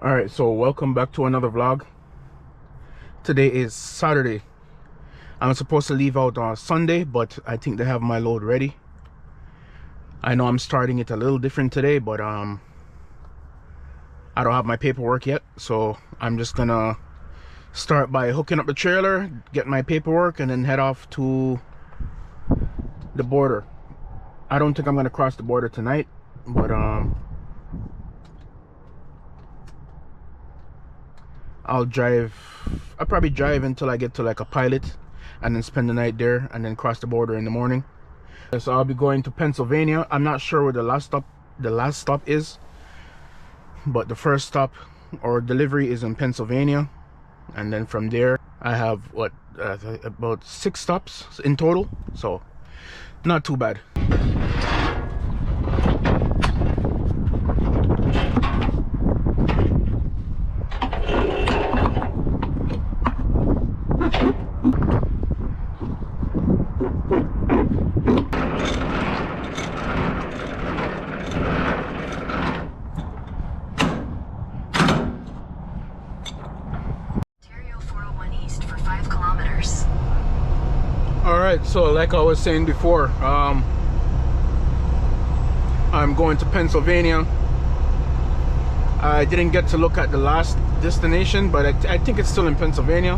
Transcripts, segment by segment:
Alright, so welcome back to another vlog. Today is Saturday. I'm supposed to leave out on Sunday, but I think they have my load ready. I know I'm starting it a little different today, but I don't have my paperwork yet, so I'm just gonna start by hooking up the trailer, get my paperwork, and then head off to the border. I don't think I'm gonna cross the border tonight, but I'll probably drive until I get to like a pilot and then spend the night there and then cross the border in the morning. So I'll be going to Pennsylvania. I'm not sure where the last stop is, but the first stop or delivery is in Pennsylvania, and then from there I have about 6 stops in total, so not too bad. Alright, so like I was saying before, I'm going to Pennsylvania. I didn't get to look at the last destination, but I think it's still in Pennsylvania.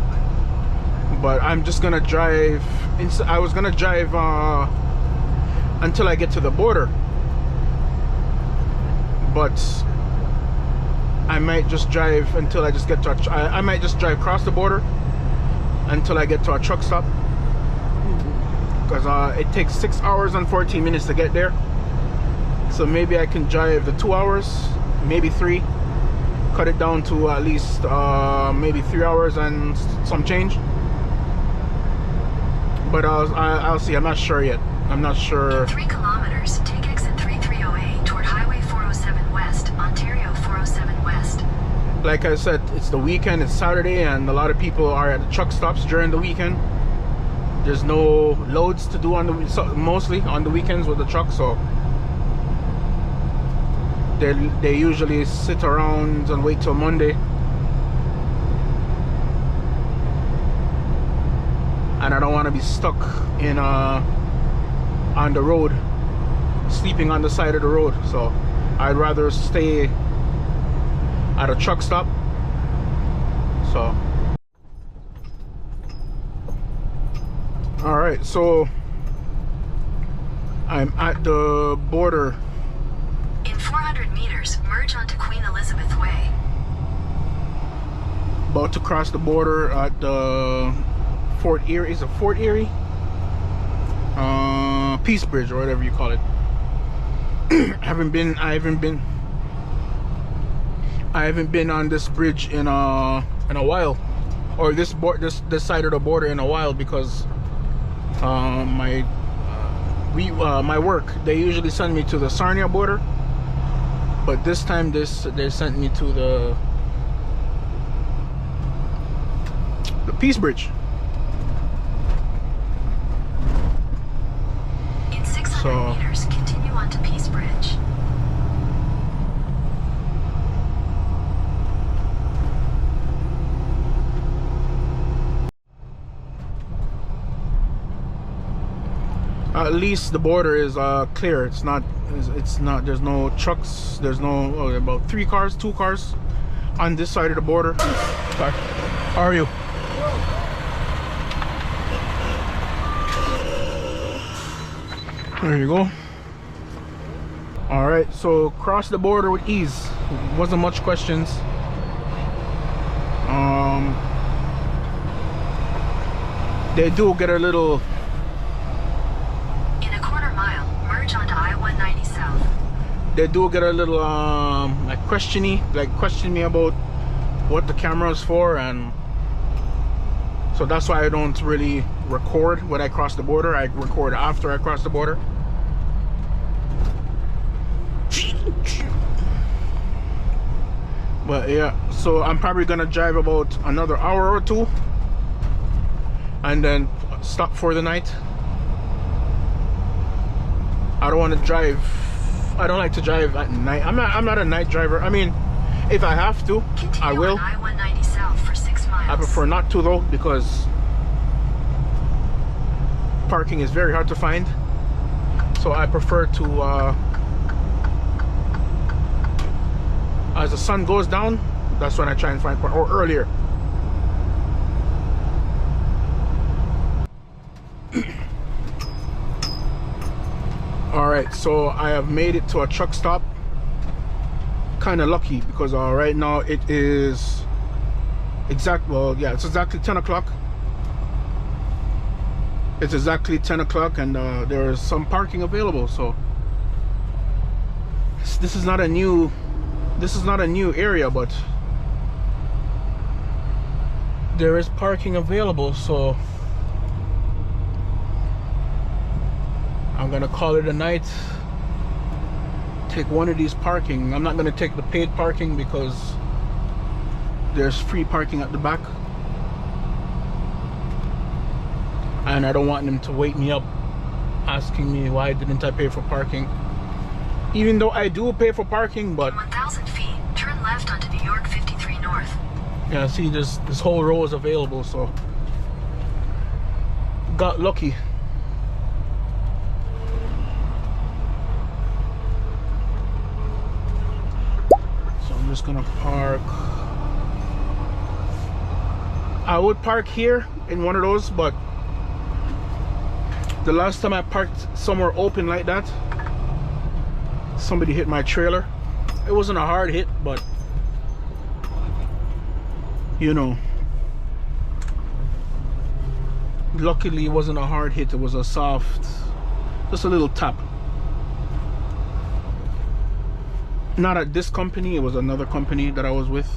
But I'm just gonna drive. I was gonna drive until I get to the border, but I might just drive until I just get to I might just drive across the border until I get to a truck stop, because it takes 6 hours and 14 minutes to get there. So maybe I can drive the 2 hours, maybe 3, cut it down to at least maybe 3 hours and some change. But I'll see. I'm not sure yet. I'm not sure. In 3 kilometers, take exit 3308 toward Highway 407 West, Ontario 407 West. Like I said, it's the weekend, it's Saturday, and a lot of people are at the truck stops during the weekend. There's no loads to do mostly on the weekends with the truck, so they usually sit around and wait till Monday. And I don't want to be stuck in on the road, sleeping on the side of the road, so I'd rather stay at a truck stop. So alright, so I'm at the border. In 400 meters, merge onto Queen Elizabeth Way. About to cross the border at the Fort Erie. Is it Fort Erie? Peace Bridge or whatever you call it. I haven't been on this bridge in a while, or this side of the border in a while, because my work, they usually send me to the Sarnia border, but this time they sent me to the Peace Bridge. In 600 meters, continue on to Peace Bridge. At least the border is clear. It's not. There's no trucks. There's no about 2 cars on this side of the border. Sorry. How are you? There you go. All right, so cross the border with ease. Wasn't much questions. They do get a little. In a quarter mile, merge onto I-190 South. They do get a little like question me about what the camera is for, and so that's why I don't really record when I cross the border. I record after I cross the border. But yeah, so I'm probably gonna drive about another hour or 2 and then stop for the night. I don't want to drive. I don't like to drive at night. I'm not a night driver. I mean, If I have to, Continue I will. on I-190 south for 6 miles. I prefer not to though, because parking is very hard to find. So I prefer to, as the sun goes down, that's when I try and find park, or earlier. All right, so I have made it to a truck stop. Kind of lucky because right now it is it's exactly 10 o'clock. It's exactly 10 o'clock, and there is some parking available. So this is not a new area, but there is parking available. So I'm gonna call it a night. Take one of these parking. I'm not gonna take the paid parking because there's free parking at the back, and I don't want them to wake me up asking me why didn't I pay for parking, even though I do pay for parking. But 1,000 feet, turn left onto New York 53 North. yeah, see, this whole row is available, so got lucky. I'm just gonna park. I would park here in one of those, but the last time I parked somewhere open like that, somebody hit my trailer. It wasn't a hard hit, but you know, luckily it wasn't a hard hit. It was a soft, just a little tap. Not at this company, it was another company that I was with.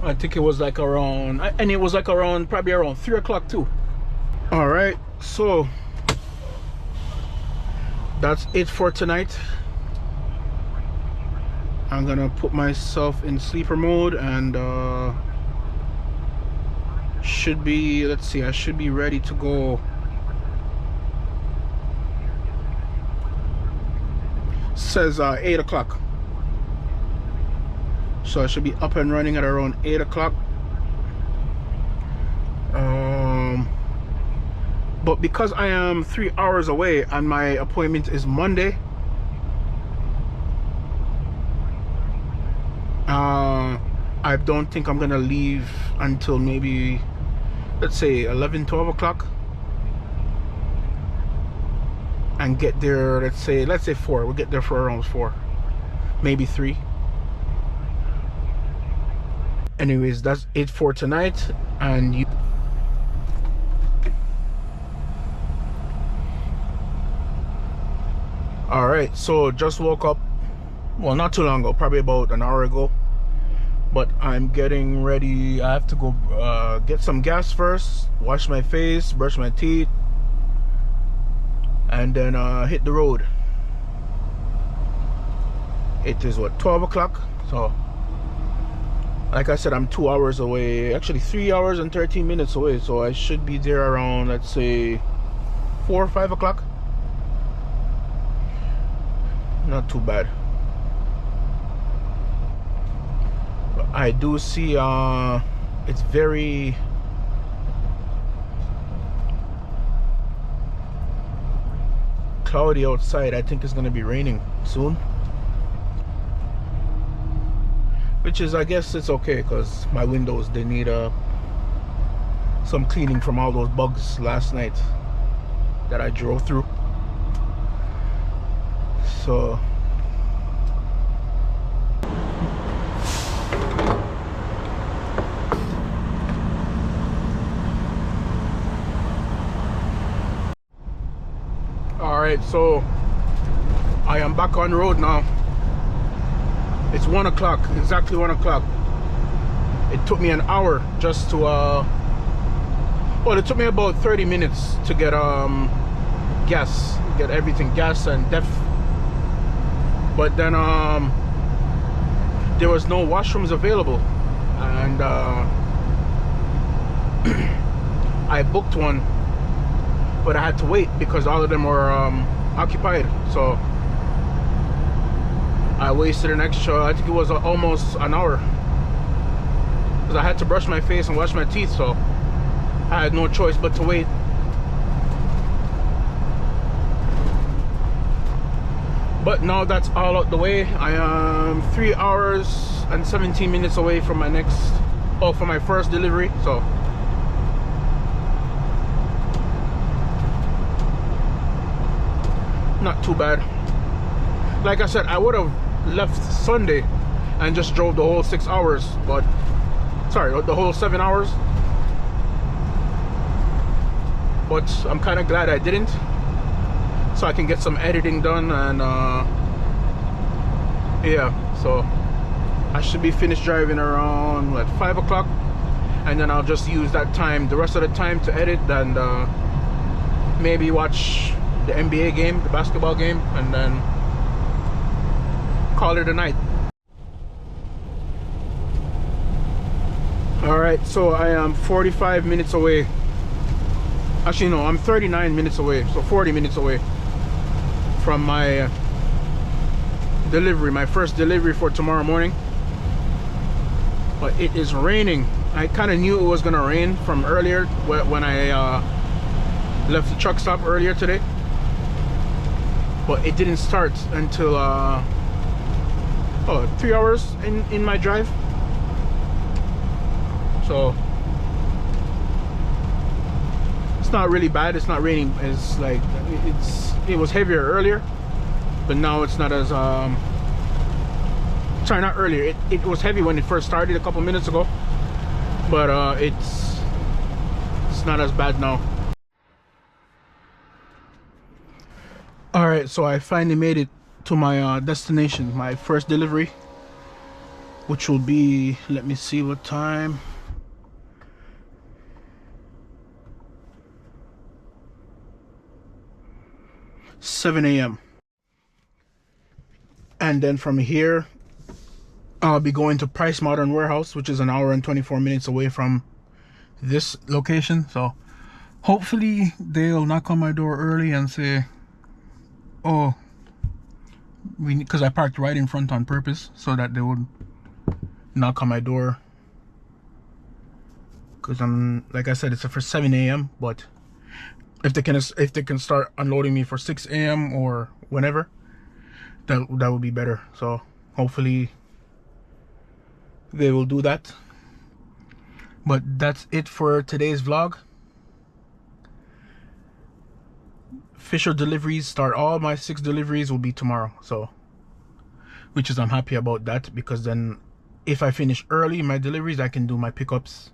I think it was like around, and it was like around, probably around 3 o'clock too. All right, so that's it for tonight. I'm gonna put myself in sleeper mode, and should be, let's see, I should be ready to go. Says 8 o'clock, so I should be up and running at around 8 o'clock. But because I am 3 hours away and my appointment is Monday, I don't think I'm gonna leave until maybe, let's say 11, 12 o'clock, and get there, let's say 4. We'll get there for around 4, maybe 3. Anyways, that's it for tonight, and you all right, so just woke up, well, not too long ago, probably about an hour ago, but I'm getting ready. I have to go get some gas first, wash my face, brush my teeth, and then hit the road. It is what, 12 o'clock, so like I said, I'm 2 hours away, actually 3 hours and 13 minutes away, so I should be there around, let's say 4 or 5 o'clock. Not too bad. But I do see it's very cloudy outside. I think it's gonna be raining soon, which is, I guess it's okay, because my windows, they need some cleaning from all those bugs last night that I drove through. So all right, so I am back on the road now. It's 1 o'clock, exactly 1 o'clock. It took me an hour just to well, it took me about 30 minutes to get gas, get everything, gas and def. But then there was no washrooms available, and I booked one, but I had to wait because all of them were occupied. So I wasted an extra, I think it was almost an hour, because I had to brush my face and wash my teeth, so I had no choice but to wait. But now that's all out the way. I am 3 hours and 17 minutes away from my next, from my first delivery, so not too bad. Like I said, I would have left Sunday and just drove the whole 6 hours, but sorry, the whole 7 hours, but I'm kind of glad I didn't, so I can get some editing done. And yeah, so I should be finished driving around what, 5 o'clock, and then I'll just use that time, the rest of the time, to edit and maybe watch the NBA game, the basketball game, and then call it a night. All right, so I am 45 minutes away. Actually, no, I'm 39 minutes away, so 40 minutes away from my delivery, my first delivery for tomorrow morning. But it is raining. I kind of knew it was gonna rain from earlier when I left the truck stop earlier today, but it didn't start until 3 hours in my drive. So it's not really bad. It's not raining. It's like it was heavier earlier, but now it's not as sorry, not earlier. It was heavy when it first started a couple minutes ago, but it's not as bad now. All right, so I finally made it to my destination, my first delivery, which will be, let me see what time. $7 a.m. And then from here I'll be going to Price Modern Warehouse, which is an hour and 24 minutes away from this location. So hopefully they'll knock on my door early and say, oh, because I parked right in front on purpose, so that they would knock on my door, because I'm, like I said, it's for 7 a.m. but if they can start unloading me for 6 a.m. or whenever, that would be better. So hopefully they will do that. But that's it for today's vlog. Official deliveries start, all my 6 deliveries will be tomorrow, so which is, I'm happy about that, because then if I finish early my deliveries, I can do my pickups,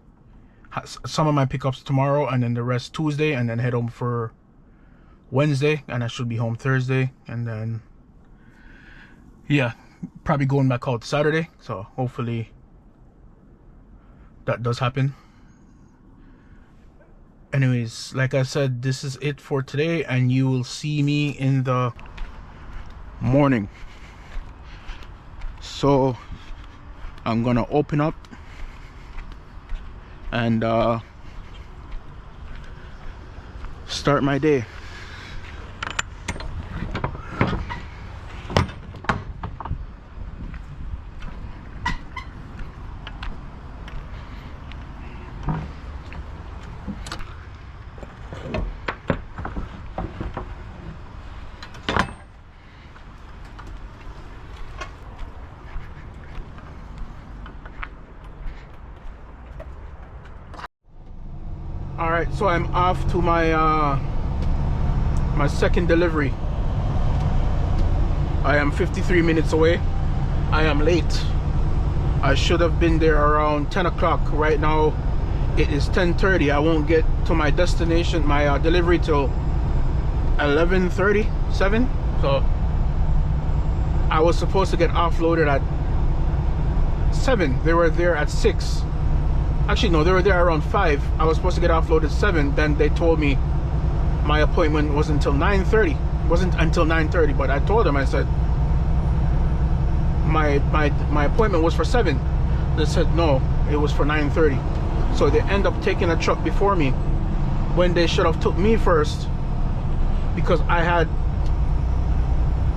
some of my pickups tomorrow, and then the rest Tuesday, and then head home for Wednesday, and I should be home Thursday, and then yeah, probably going back out Saturday. So hopefully that does happen. Anyways, like I said, this is it for today, and you will see me in the morning. So I'm gonna open up and start my day. All right, so I'm off to my my second delivery. I am 53 minutes away. I am late. I should have been there around 10 o'clock. Right now it is 10:30. I won't get to my destination, my delivery, till 11:37. So I was supposed to get offloaded at 7. They were there at 6. Actually, no, they were there around 5. I was supposed to get offloaded at 7. Then they told me my appointment was until 9:30. It wasn't until 9:30, but I told them, I said my appointment was for 7. They said no, it was for 9:30. So they end up taking a truck before me when they should have took me first, because I had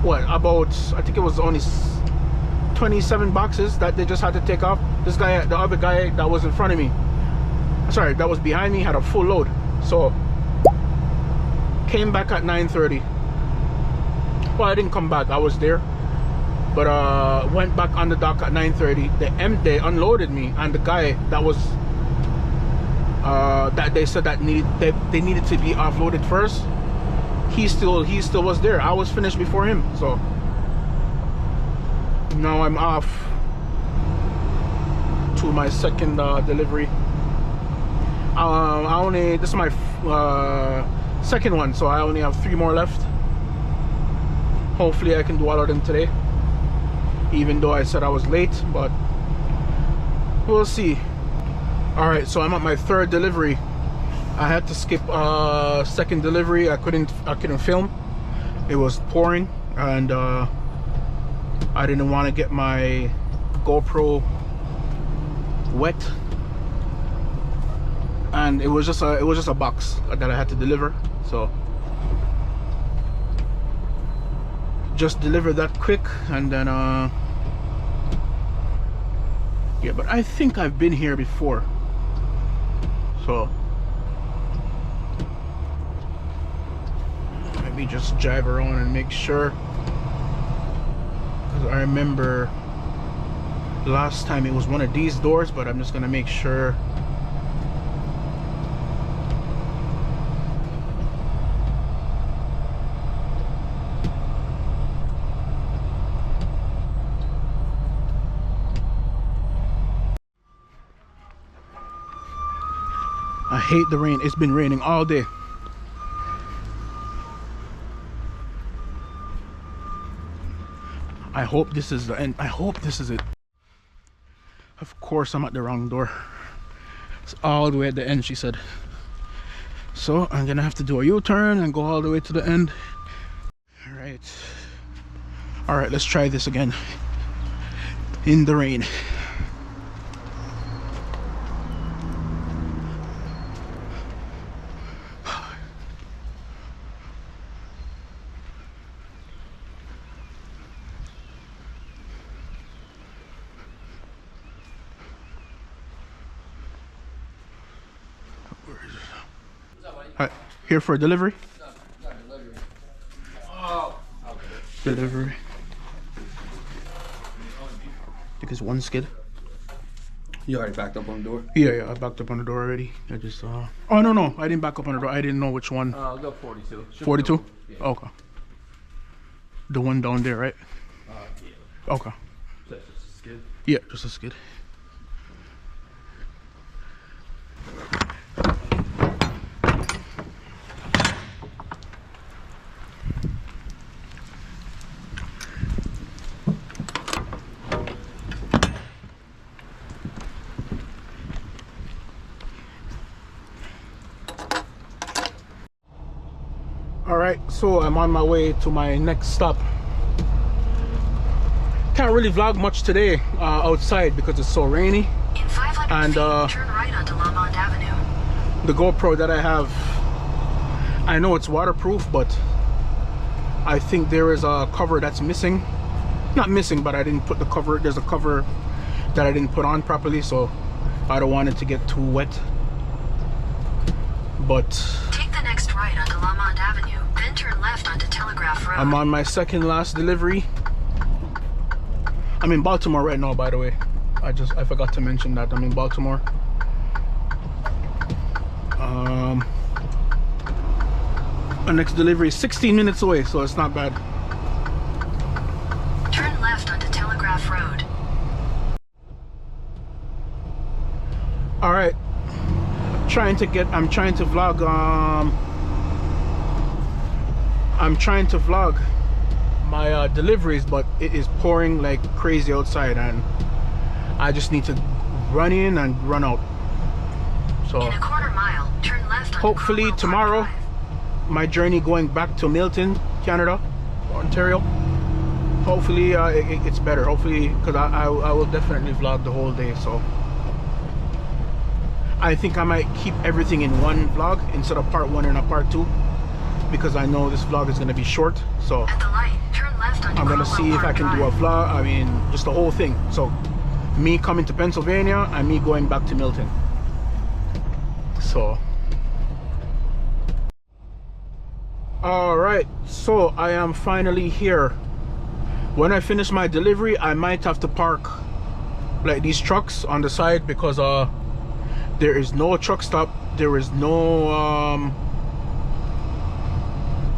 what, about, I think it was only 27 boxes that they just had to take off. This guy, the other guy that was in front of me, sorry, that was behind me, had a full load. So came back at 9:30. Well, I didn't come back, I was there, but went back on the dock at 9:30. They unloaded me, and the guy that was that they said that they needed to be offloaded first, he still was there. I was finished before him. So now I'm off to my second delivery. This is my second one, so I only have 3 more left. Hopefully I can do all of them today, even though I said I was late, but we'll see. All right, so I'm at my 3rd delivery. I had to skip second delivery. I couldn't film. It was pouring, and I didn't want to get my GoPro wet, and it was just a box that I had to deliver. So just deliver that quick, and then yeah, but I think I've been here before, so let me just drive around and make sure, because I remember last time it was one of these doors, but I'm just gonna make sure. I hate the rain. It's been raining all day. I hope this is the end. I hope this is it. Of course I'm at the wrong door. It's all the way at the end, she said. So I'm gonna have to do a U-turn and go all the way to the end. All right, let's try this again in the rain. All right, here for a delivery. Delivery. I think it's 1 skid. You already backed up on the door? Yeah, I backed up on the door already. I just oh no, I didn't back up on the door. I didn't know which one. I'll go 42. 42? Yeah. Okay. The one down there, right? Yeah. Okay. So that's just a skid? Yeah, just a skid. Alright, so I'm on my way to my next stop. Can't really vlog much today outside because it's so rainy. In 500 and feet, turn right onto Lamont Avenue. The GoPro that I have, I know it's waterproof, but I think there is a cover that's missing. Not missing, but I didn't put the cover. There's a cover that I didn't put on properly, so I don't want it to get too wet. But Take the next right onto Lamont Avenue, then turn left onto Telegraph Road. I'm on my second last delivery. I'm in Baltimore right now, by the way. I forgot to mention that I'm in Baltimore. My next delivery is 16 minutes away, so it's not bad. Turn left onto Telegraph Road. All right. I'm trying to vlog. I'm trying to vlog my deliveries, but it is pouring like crazy outside, and I just need to run in and run out. So In a quarter mile, turn left onto hopefully Cromwell tomorrow, Park Drive. my journey going back to Milton, Canada, Ontario, hopefully it's better. Hopefully, because I will definitely vlog the whole day. So I think I might keep everything in one vlog instead of part 1 and a part 2, because I know this vlog is going to be short. So At the light, turn left onto I'm going to see if I can do a vlog. I mean, just the whole thing. So me coming to Pennsylvania and me going back to Milton. So all right, so I am finally here. When I finish my delivery, I might have to park like these trucks on the side because there is no truck stop, there is no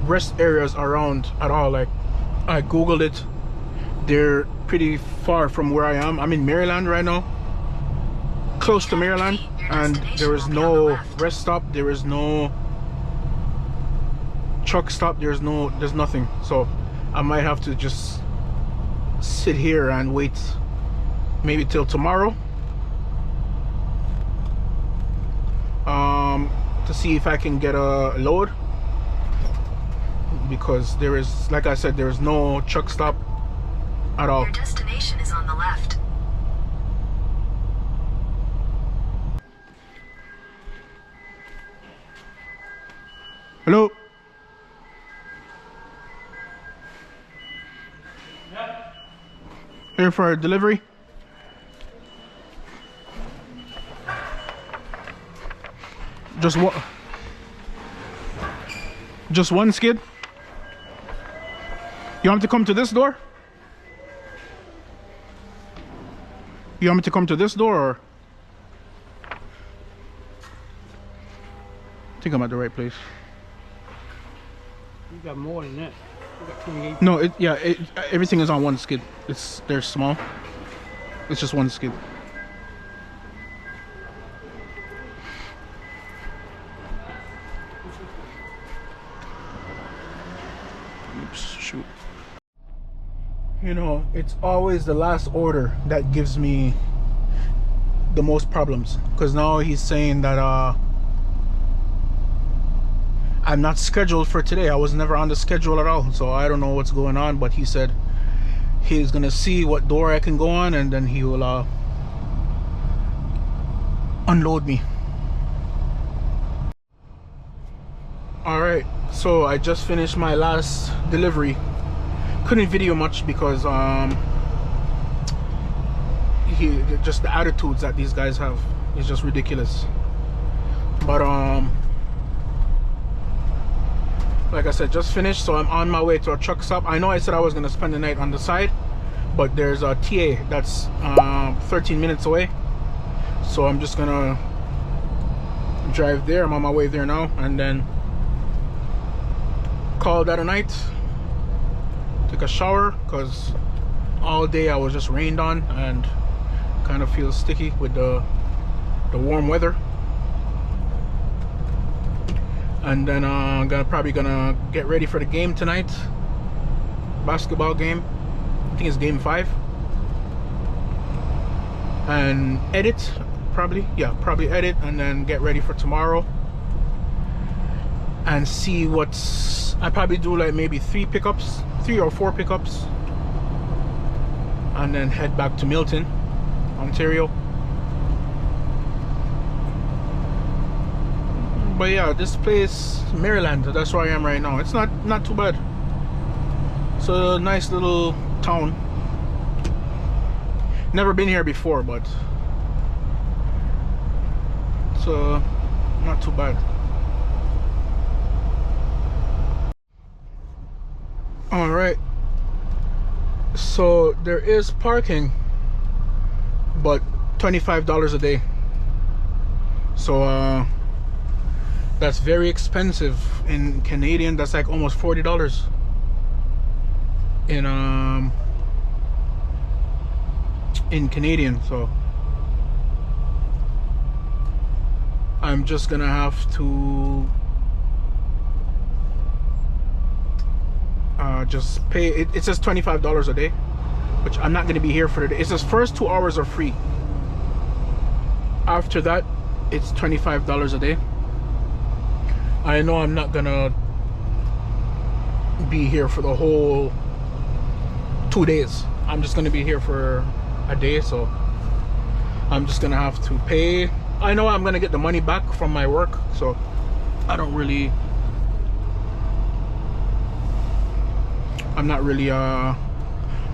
rest areas around at all. Like, I googled it, they're pretty far from where I am. I'm in Maryland right now, close to Maryland, and there is no rest stop, there is no truck stop, there's nothing. So I might have to just sit here and wait maybe till tomorrow to see if I can get a load, because there is, like I said, there is no truck stop at all. Your destination is on the left. Hello? Here for a delivery. Just one. Just one skid. You want me to come to this door? You want me to come to this door, or? I think I'm at the right place. You got more than that. You got 28. No, everything is on one skid. They're small. It's just one skid. Oops, shoot. You know, it's always the last order that gives me the most problems, because now he's saying that I'm not scheduled for today. I was never on the schedule at all, so I don't know what's going on. But he said he's gonna see what door I can go on, and then he will unload me. All right, so I just finished my last delivery. Couldn't video much because just the attitudes that these guys have is just ridiculous. But like I said, just finished, so I'm on my way to a truck stop. I know I said I was gonna spend the night on the side, but there's a TA that's 13 minutes away, so I'm just gonna drive there. I'm on my way there now, and then call that a night. Take a shower, because all day I was just rained on and kind of feels sticky with the warm weather. And then I'm probably gonna get ready for the game tonight, basketball game. I think it's game 5, and edit, probably edit, and then get ready for tomorrow and see what's. I probably do like maybe 3 or 4 pickups, and then head back to Milton, Ontario. But yeah, this place, Maryland, that's where I am right now. It's not too bad. It's a nice little town. Never been here before, but it's not too bad. All right, so there is parking, but $25 a day. So that's very expensive in Canadian. That's like almost $40 in Canadian. So I'm just gonna have to just pay it. It says $25 a day, which I'm not gonna be here for the day. It says first 2 hours are free. After that, it's $25 a day. I know I'm not gonna be here for the whole 2 days. I'm just gonna be here for a day, so I'm just gonna have to pay. I know I'm gonna get the money back from my work, so I don't really I'm not really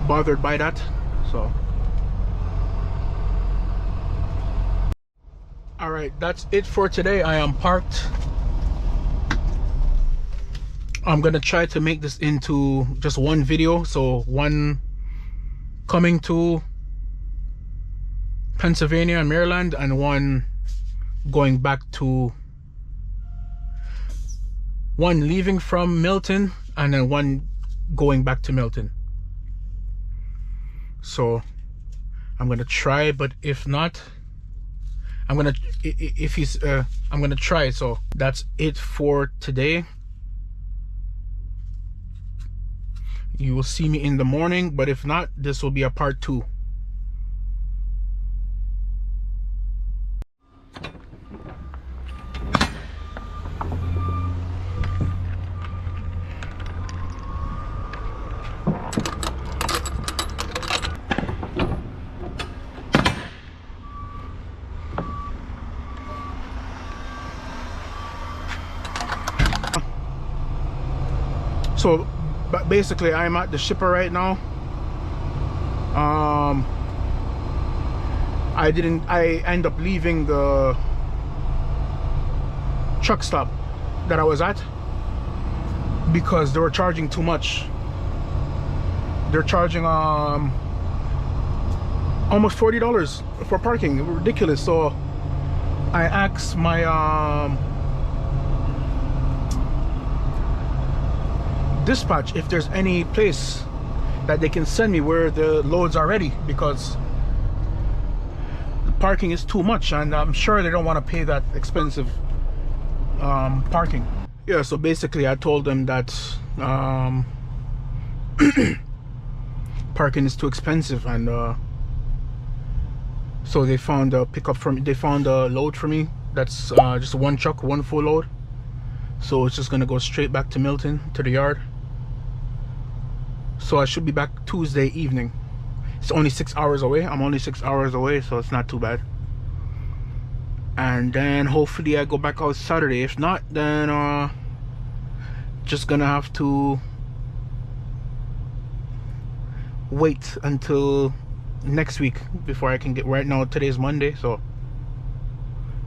bothered by that. So all right, that's it for today. I am parked. I'm gonna try to make this into just one video, so one coming to Pennsylvania and Maryland, and one going back to, one leaving from Milton and then one going back to Milton. So I'm gonna try, but if not, I'm gonna I'm gonna try. So that's it for today. You will see me in the morning, but if not, this will be a part 2. So but basically I'm at the shipper right now. I end up leaving the truck stop that I was at because they were charging too much. They're charging almost $40 for parking. Ridiculous. So I asked my dispatch if there's any place that they can send me where the loads are ready, because the parking is too much and I'm sure they don't want to pay that expensive parking. Yeah, so basically I told them that parking is too expensive, and so they found a pickup for me. They found a load for me that's just one truck, one full load, so it's just gonna go straight back to Milton, to the yard. So I should be back Tuesday evening. It's only 6 hours away. I'm only 6 hours away, so it's not too bad. And then hopefully I go back out Saturday. If not, then just gonna have to wait until next week before I can get. Right now today's Monday, so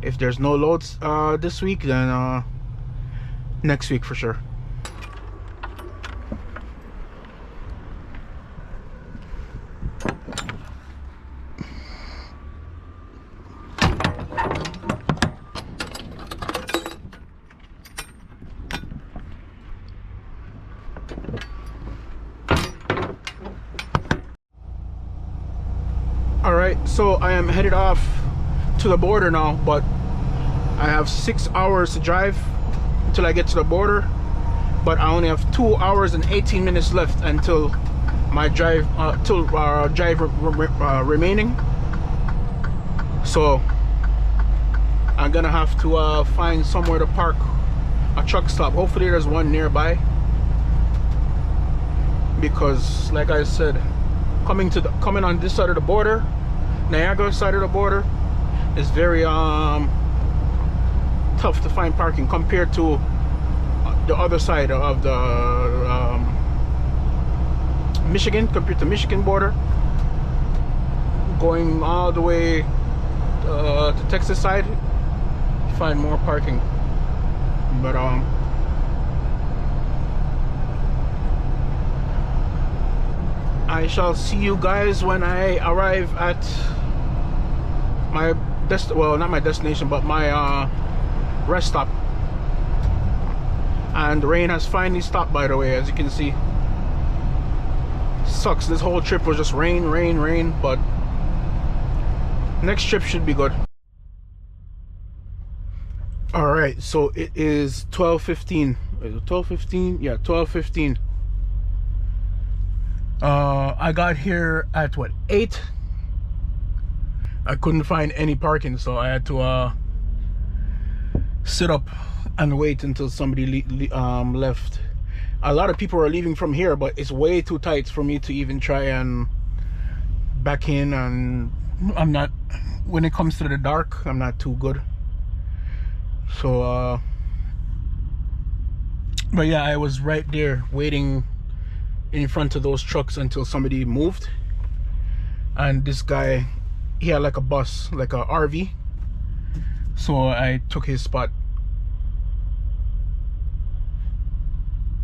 if there's no loads this week, then next week for sure. Alright, so I am headed off to the border now, but I have 6 hours to drive until I get to the border, but I only have 2 hours and 18 minutes left until my drive remaining. So I'm gonna have to find somewhere to park a truck stop. Hopefully there's one nearby, because like I said, coming on this side of the border, Niagara side of the border, is very tough to find parking compared to the other side of the Michigan, compared to Michigan border, going all the way to Texas side, you find more parking. But I shall see you guys when I arrive at my well, not my destination, but my rest stop. And the rain has finally stopped, by the way, as you can see. Sucks, this whole trip was just rain, rain, rain, but next trip should be good. Alright, so it is 12:15. Is it 12:15? Yeah, 12:15. I got here at what, 8? I couldn't find any parking, so I had to sit up and wait until somebody left. A lot of people are leaving from here, but it's way too tight for me to even try and back in, and I'm not, when it comes to the dark, I'm not too good. So but yeah, I was right there waiting in front of those trucks until somebody moved. And this guy, he had like a bus, like a RV, so I took his spot.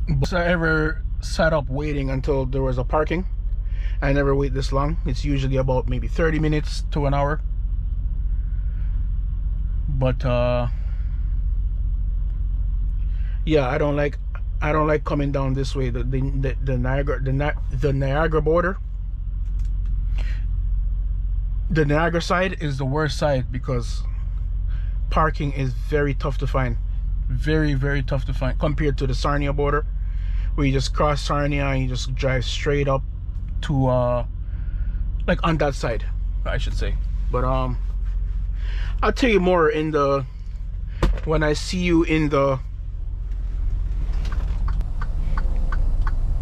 But I ever sat up waiting until there was a parking. I never wait this long. It's usually about maybe 30 minutes to an hour. But yeah, I don't like coming down this way. The Niagara border. The Niagara side is the worst side because parking is very tough to find. Very, very tough to find compared to the Sarnia border, where you just cross Sarnia and you just drive straight up to like on that side, I should say. But I'll tell you more in the when I see you in the.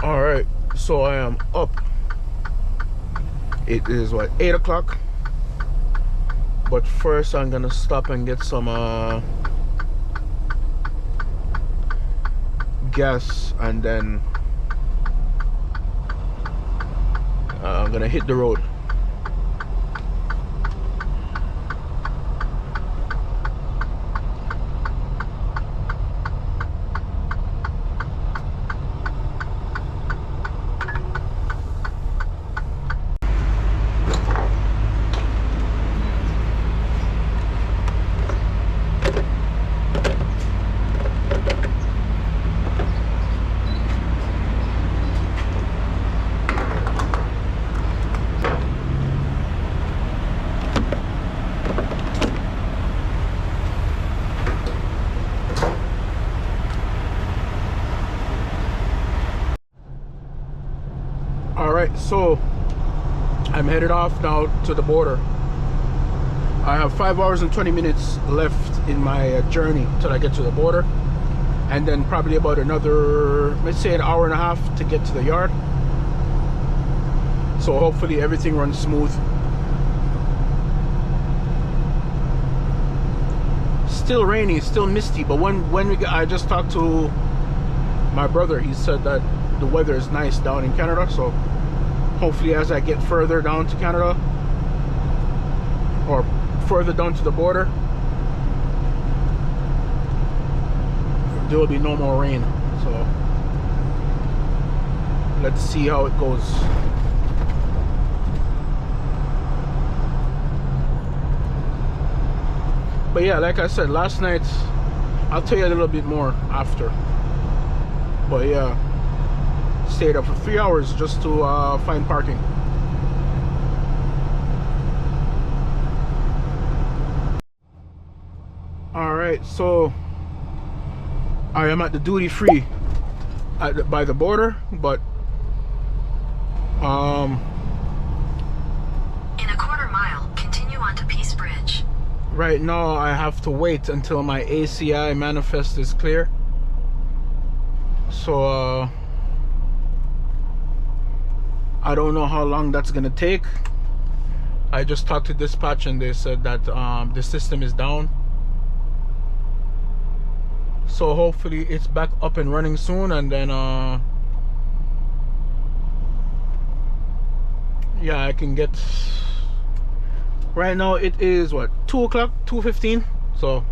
All right, so I am up. It is what, 8 o'clock, but first I'm gonna stop and get some gas, and then I'm gonna hit the road. Alright, so I'm headed off now to the border. I have 5 hours and 20 minutes left in my journey till I get to the border, and then probably about another, let's say, an hour and a half to get to the yard. So hopefully everything runs smooth. Still rainy, still misty, but when we get, I just talked to my brother. He said that the weather is nice down in Canada, so hopefully as I get further down to Canada or further down to the border, there will be no more rain. So let's see how it goes. But yeah, like I said last night, I'll tell you a little bit more after. But yeah, stayed up for 3 hours just to find parking. Alright, so I am at the duty free by the border, but In a quarter mile, continue onto Peace Bridge. right now I have to wait until my ACI manifest is clear. So I don't know how long that's gonna take. I just talked to dispatch and they said that the system is down. So hopefully it's back up and running soon, and then yeah, I can get. Right now it is what, 2 o'clock, 2:15. So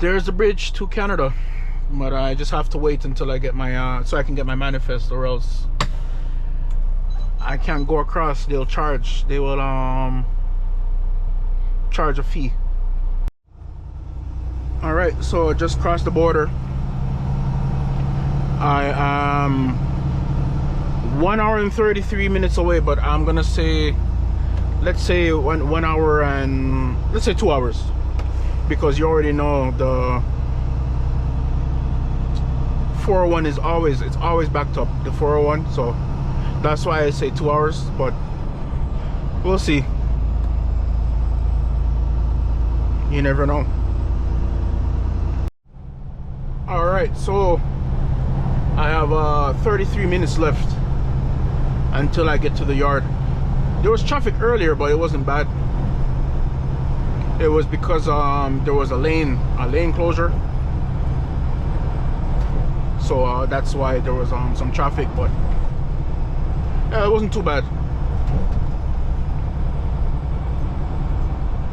there's the bridge to Canada, but I just have to wait until I get my so I can get my manifest, or else I can't go across. They will charge a fee. All right, so just crossed the border. I am 1 hour and 33 minutes away, but I'm gonna say, let's say 1 hour and let's say 2 hours, because you already know the 401 is always backed up, the 401. So that's why I say 2 hours, but we'll see. You never know. All right, so I have 33 minutes left until I get to the yard. There was traffic earlier, but it wasn't bad. It was because there was a lane closure. so that's why there was some traffic, but yeah, it wasn't too bad.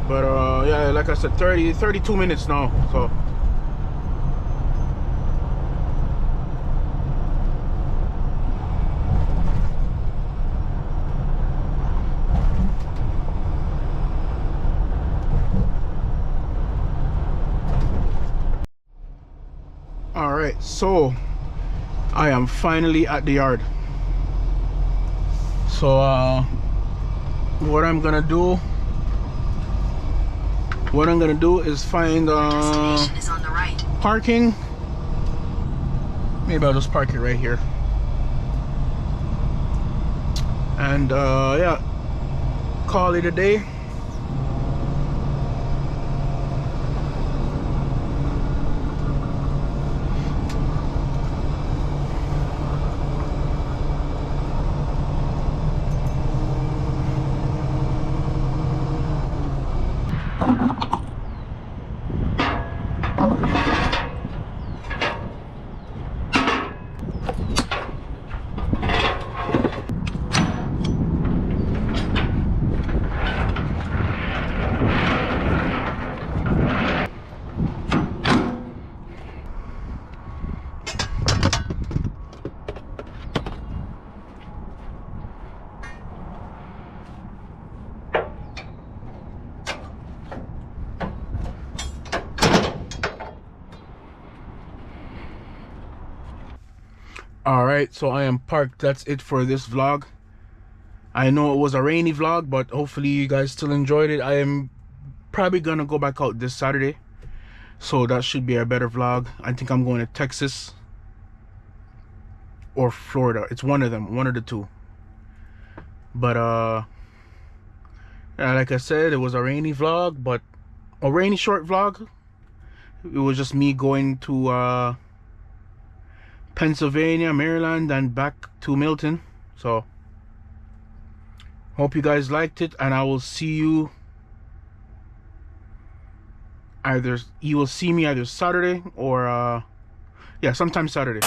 But yeah, like I said, 32 minutes now, so all right, so I am finally at the yard. So what I'm gonna do is find Destination is on the right. parking. Maybe I'll just park it right here. And yeah, call it a day. All right, so I am parked. That's it for this vlog. I know it was a rainy vlog, but hopefully you guys still enjoyed it. I am probably gonna go back out this Saturday, so that should be a better vlog. I think I'm going to Texas or Florida. It's one of them, one of the two. But yeah, like I said, it was a rainy vlog, but a rainy short vlog. It was just me going to Pennsylvania, Maryland, and back to Milton. So hope you guys liked it, and I will see you either, you will see me either Saturday or yeah, sometime Saturday.